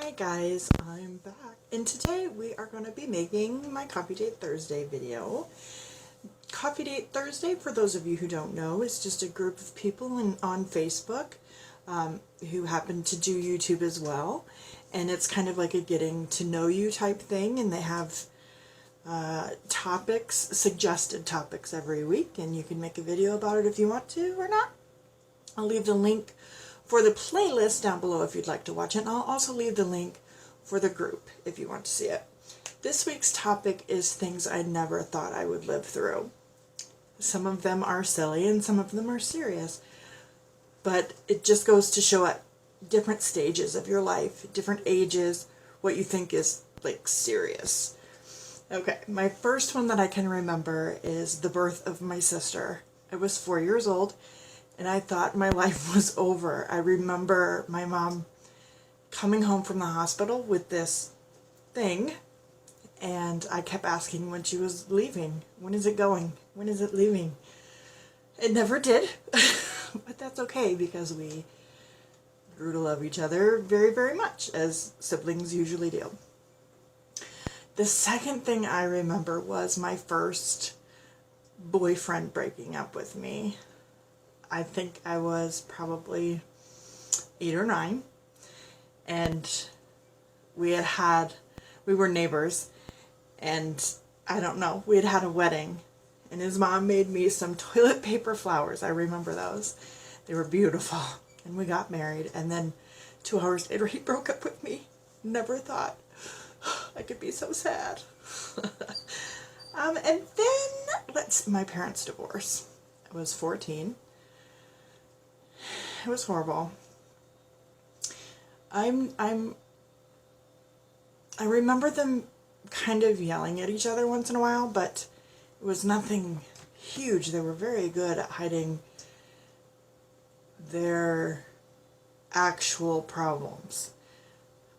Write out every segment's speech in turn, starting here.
Hi guys, I'm back, and today we are going to be making my Coffee Date Thursday video. Coffee Date Thursday, for those of you who don't know, is just a group of people on Facebook who happen to do YouTube as well, and it's kind of like a getting to know you type thing, and they have topics, suggested topics every week, and you can make a video about it if you want to or not. I'll leave the link for the playlist down below if you'd like to watch it, and I'll also leave the link for the group if you want to see it. This week's topic is things I never thought I would live through. Some of them are silly and some of them are serious, but it just goes to show at different stages of your life, different ages, what you think is like serious. Okay, my first one that I can remember is the birth of my sister. I was 4 years old, and I thought my life was over. I remember my mom coming home from the hospital with this thing, and I kept asking when she was leaving. When is it going? When is it leaving? It never did, but that's okay because we grew to love each other very, very much, as siblings usually do. The second thing I remember was my first boyfriend breaking up with me. I think I was probably 8 or 9, and we were neighbors, and I don't know, we had a wedding, and his mom made me some toilet paper flowers. I remember those. They were beautiful, and we got married, and then 2 hours later he broke up with me. Never thought I could be so sad. And then my parents' divorce. I was 14. It was horrible. I remember them kind of yelling at each other once in a while, but it was nothing huge. They were very good at hiding their actual problems.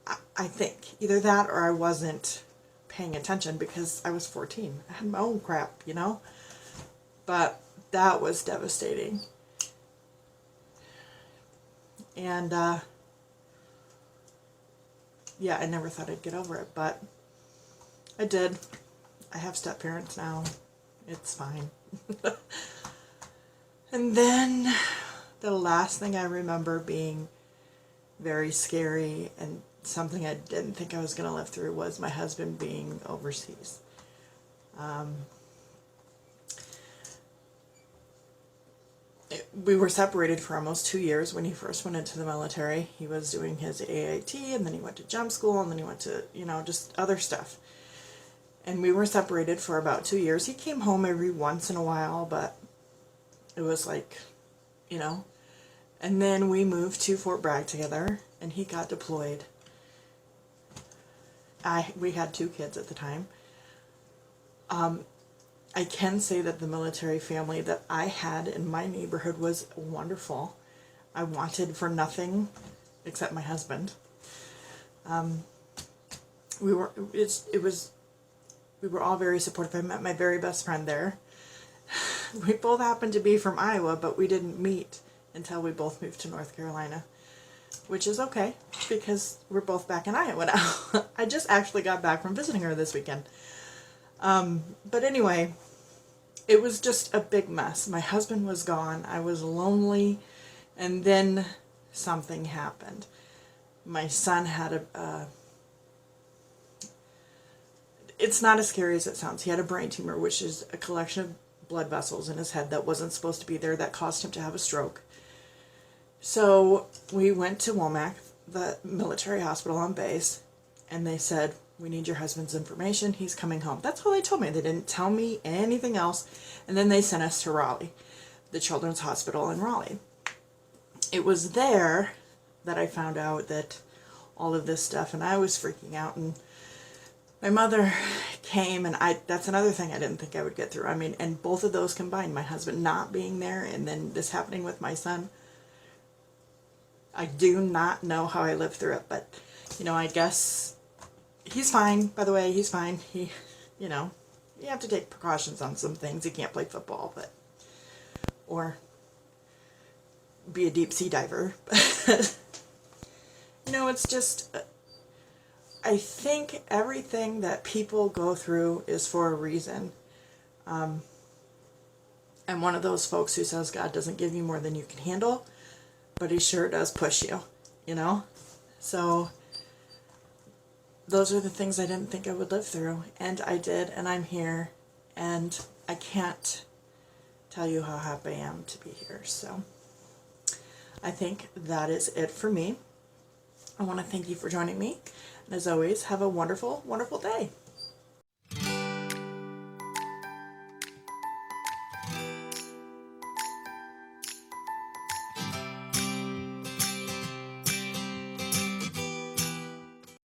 I think either that or I wasn't paying attention because I was 14. I had my own crap, you know? But that was devastating. And, yeah, I never thought I'd get over it, but I did. I have step-parents now. It's fine. And then the last thing I remember being very scary and something I didn't think I was going to live through was my husband being overseas. We were separated for almost 2 years when he first went into the military. He was doing his AIT, and then he went to jump school, and then he went to, just other stuff. And we were separated for about 2 years. He came home every once in a while, but it was like, And then we moved to Fort Bragg together, and he got deployed. We had 2 kids at the time. I can say that the military family that I had in my neighborhood was wonderful. I wanted for nothing except my husband. We were all very supportive. I met my very best friend there. We both happened to be from Iowa, but we didn't meet until we both moved to North Carolina, which is okay because we're both back in Iowa now. I just actually got back from visiting her this weekend. But anyway, it was just a big mess. My husband was gone. I was lonely. And then something happened. My son had it's not as scary as it sounds. He had a brain tumor, which is a collection of blood vessels in his head that wasn't supposed to be there, that caused him to have a stroke. So we went to Womack, the military hospital on base, and they said, "We need your husband's information. He's coming home." That's all they told me. They didn't tell me anything else. And then they sent us to Raleigh, the Children's Hospital in Raleigh. It was there that I found out that all of this stuff, and I was freaking out. And my mother came, and that's another thing I didn't think I would get through. I mean, and both of those combined, my husband not being there, and then this happening with my son. I do not know how I lived through it, but, I guess he's fine, by the way. He's fine. You have to take precautions on some things. He can't play football, or be a deep sea diver. It's just I think everything that people go through is for a reason. I'm one of those folks who says God doesn't give you more than you can handle, but he sure does push you, you know? So those are the things I didn't think I would live through, and I did, and I'm here, and I can't tell you how happy I am to be here. So I think that is it for me. I want to thank you for joining me, and as always, have a wonderful, wonderful day.